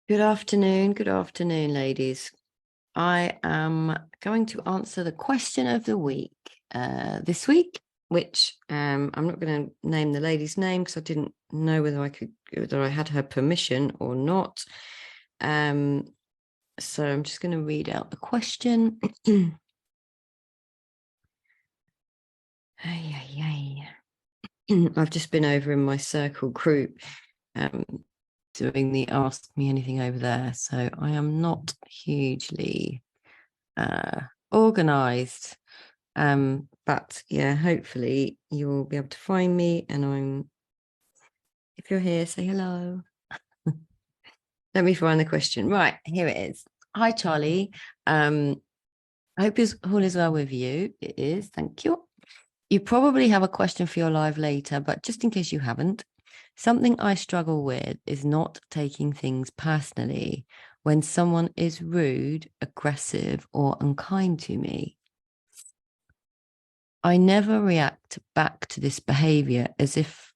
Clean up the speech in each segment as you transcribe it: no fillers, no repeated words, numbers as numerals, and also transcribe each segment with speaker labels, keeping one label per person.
Speaker 1: Good afternoon, ladies. I am going to answer the question of the week this week, which I'm not going to name the lady's name because I didn't know whether I had her permission or not. So I'm just going to read out the question. I've just been over in my circle group doing the Ask Me Anything over there. So I am not hugely organized. But yeah, hopefully you'll be able to find me. And if you're here, say hello. Let me find the question. Right, here it is. Hi, Charlie. I hope all is well with you. It is. Thank you. You probably have a question for your live later, but just in case you haven't, something I struggle with is not taking things personally when someone is rude, aggressive, or unkind to me. I never react back to this behavior as if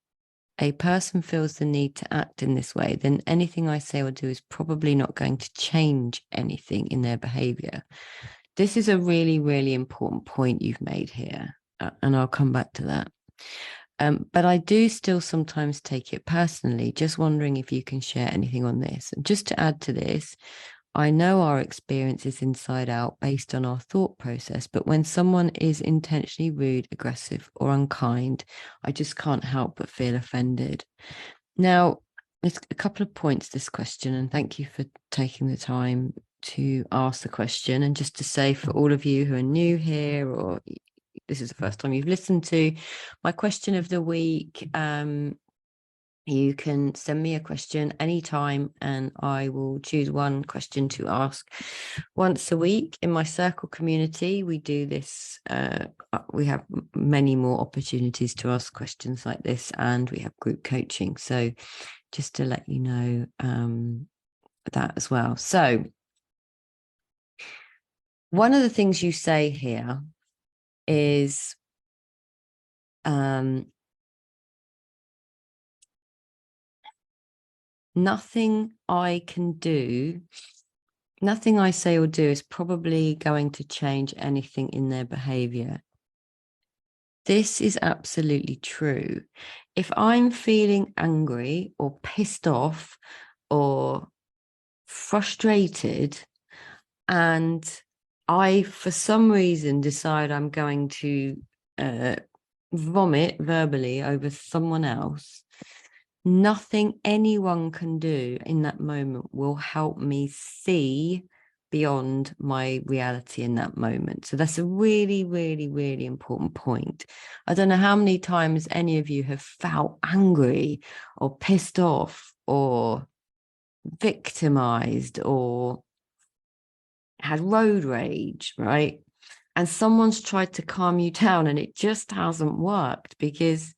Speaker 1: a person feels the need to act in this way, then anything I say or do is probably not going to change anything in their behavior. This is a really, really important point you've made here, and I'll come back to that. But I do still sometimes take it personally, just wondering if you can share anything on this. And just to add to this, I know our experience is inside out based on our thought process, but when someone is intentionally rude, aggressive, or unkind, I just can't help but feel offended. Now, there's a couple of points to this question, and thank you for taking the time to ask the question. And just to say for all of you who are new here, or this is the first time you've listened to my question of the week, you can send me a question anytime and I will choose one question to ask once a week. In my circle community, we do this. We have many more opportunities to ask questions like this, and we have group coaching. So just to let you know that as well. So one of the things you say here is nothing I can do, nothing I say or do is probably going to change anything in their behavior. This is absolutely true. If I'm feeling angry or pissed off or frustrated, and I, for some reason, decide I'm going to vomit verbally over someone else, nothing anyone can do in that moment will help me see beyond my reality in that moment. So that's a really, really, really important point. I don't know how many times any of you have felt angry or pissed off or victimized or had road rage, right? And someone's tried to calm you down and it just hasn't worked, because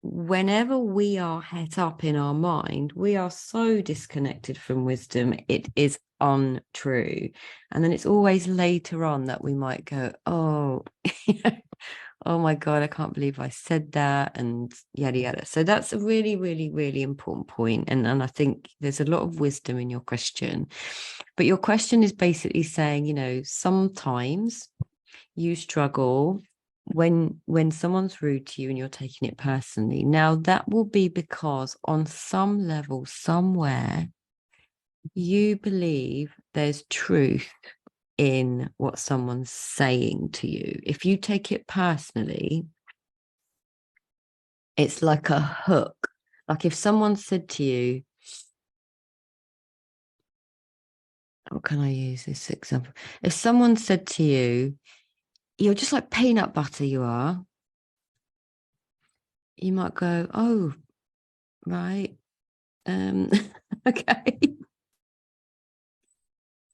Speaker 1: whenever we are het up in our mind, we are so disconnected from wisdom, it is untrue. And then it's always later on that we might go, oh, oh my God, I can't believe I said that, and yada, yada. So that's a really, really, really important point. And I think there's a lot of wisdom in your question. But your question is basically saying, sometimes you struggle when someone's rude to you and you're taking it personally. Now, that will be because on some level, somewhere, you believe there's truth in what someone's saying to you. If you take it personally, it's like a hook. Like if someone said to you, how can I use this example? If someone said to you, you're just like peanut butter, you are, you might go, oh, right. Okay.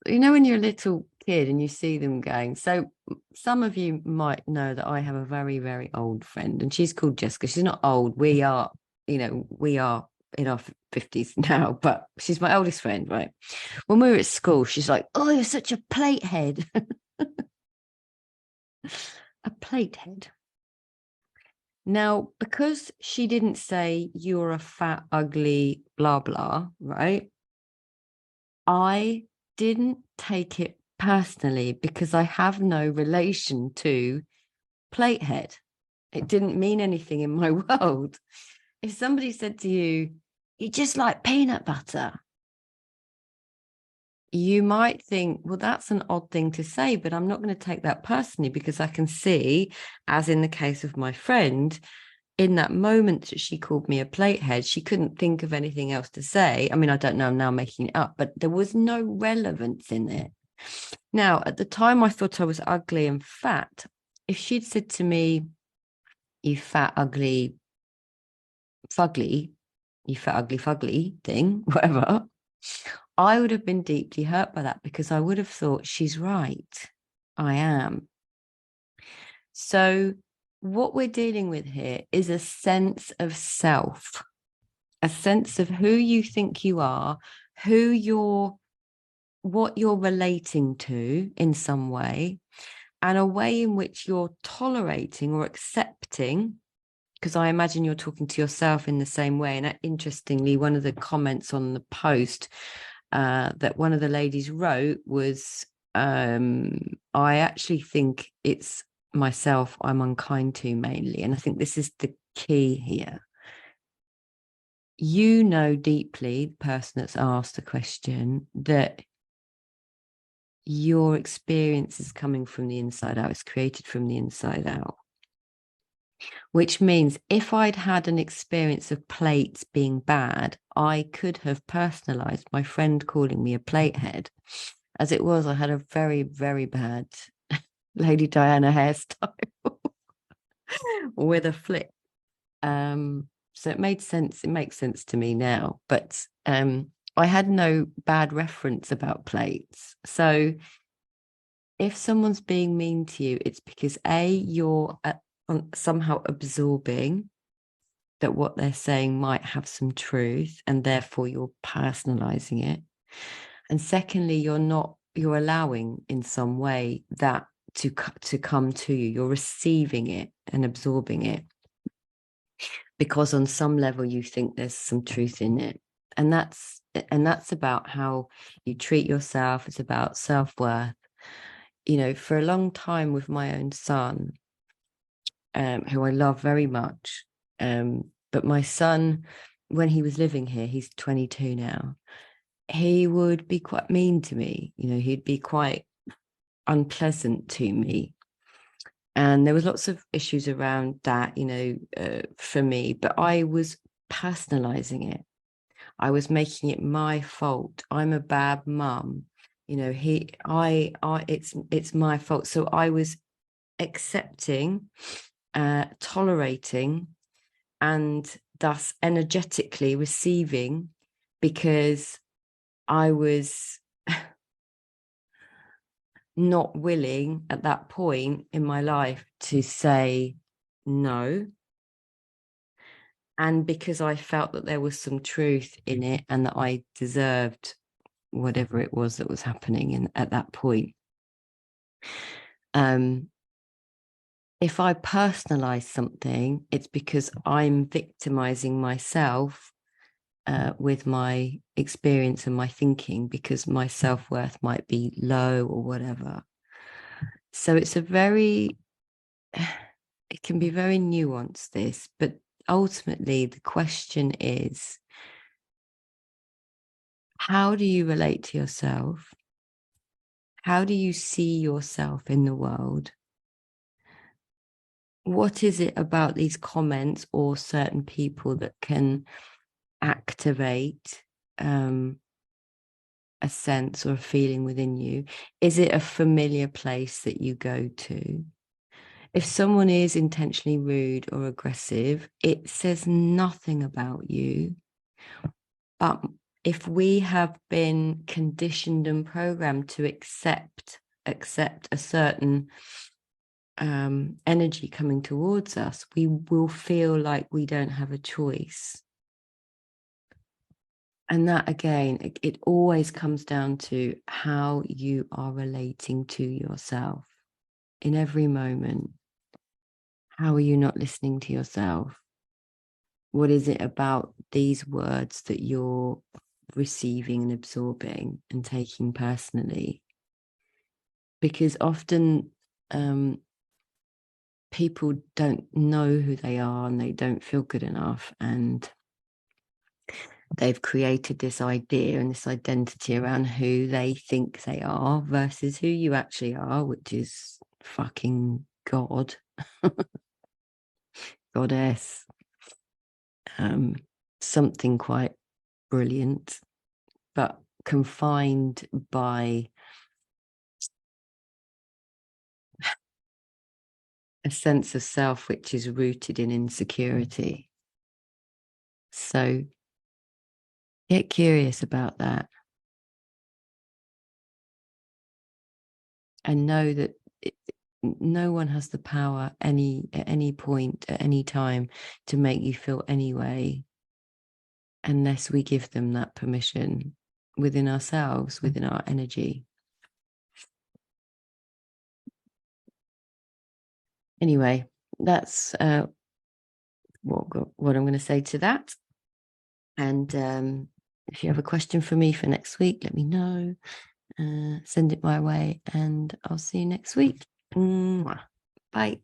Speaker 1: When you're a little kid and you see them going. So some of you might know that I have a very, very old friend, and she's called Jessica. She's not old. We are in our 50s now, but she's my oldest friend, right? When we were at school, she's like, oh, you're such a plate head. A plate head. Now, because she didn't say you're a fat, ugly, blah, blah, right? I didn't take it personally because I have no relation to Platehead. It didn't mean anything in my world. If somebody said to you, "You just like peanut butter," you might think, well, that's an odd thing to say, but I'm not going to take that personally, because I can see, as in the case of my friend, in that moment that she called me a platehead, she couldn't think of anything else to say. I mean, I don't know, I'm now making it up, but there was no relevance in it. Now, at the time, I thought I was ugly and fat. If she'd said to me, "You fat, ugly, fugly, you fat, ugly, fugly thing," whatever, I would have been deeply hurt by that, because I would have thought, she's right. I am. So what we're dealing with here is a sense of self, a sense of who you think you are, what you're relating to in some way, and a way in which you're tolerating or accepting, because I imagine you're talking to yourself in the same way. And interestingly, one of the comments on the post that one of the ladies wrote was, I actually think it's myself I'm unkind to mainly. And I think this is the key here. You know deeply, the person that's asked the question, that your experience is coming from the inside out. It's created from the inside out. Which means if I'd had an experience of plates being bad, I could have personalized my friend calling me a platehead. As it was, I had a very, very bad Lady Diana hairstyle with a flip. So it made sense. It makes sense to me now. But I had no bad reference about plates. So if someone's being mean to you, it's because you're somehow absorbing that what they're saying might have some truth, and therefore you're personalizing it. And secondly, you're allowing in some way that to come to you. You're receiving it and absorbing it, because on some level you think there's some truth in it. And that's about how you treat yourself. It's about self-worth. For a long time with my own son, who I love very much, but my son, when he was living here, he's 22 now, he would be quite mean to me. He'd be quite unpleasant to me. And there was lots of issues around that, for me, but I was personalizing it. I was making it my fault. I'm a bad mum. It's my fault. So I was accepting, tolerating, and thus energetically receiving, because I was not willing at that point in my life to say no. And because I felt that there was some truth in it, and that I deserved whatever it was that was happening at that point. If I personalize something, it's because I'm victimizing myself with my experience and my thinking, because my self-worth might be low or whatever. So it can be very nuanced, this, but ultimately the question is, how do you relate to yourself? How do you see yourself in the world? What is it about these comments or certain people that can activate a sense or a feeling within you? Is it a familiar place that you go to? If someone is intentionally rude or aggressive, it says nothing about you. But if we have been conditioned and programmed to accept a certain energy coming towards us, we will feel like we don't have a choice. And that, again, it always comes down to how you are relating to yourself in every moment. How are you not listening to yourself? What is it about these words that you're receiving and absorbing and taking personally, because often people don't know who they are and they don't feel good enough, and they've created this idea and this identity around who they think they are versus who you actually are, which is fucking God, goddess, something quite brilliant, but confined by a sense of self which is rooted in insecurity. So get curious about that and know that no one has the power at any point, at any time, to make you feel any way unless we give them that permission within ourselves, within our energy. Anyway, that's what I'm going to say to that. And if you have a question for me for next week, let me know. Send it my way, and I'll see you next week. Bye.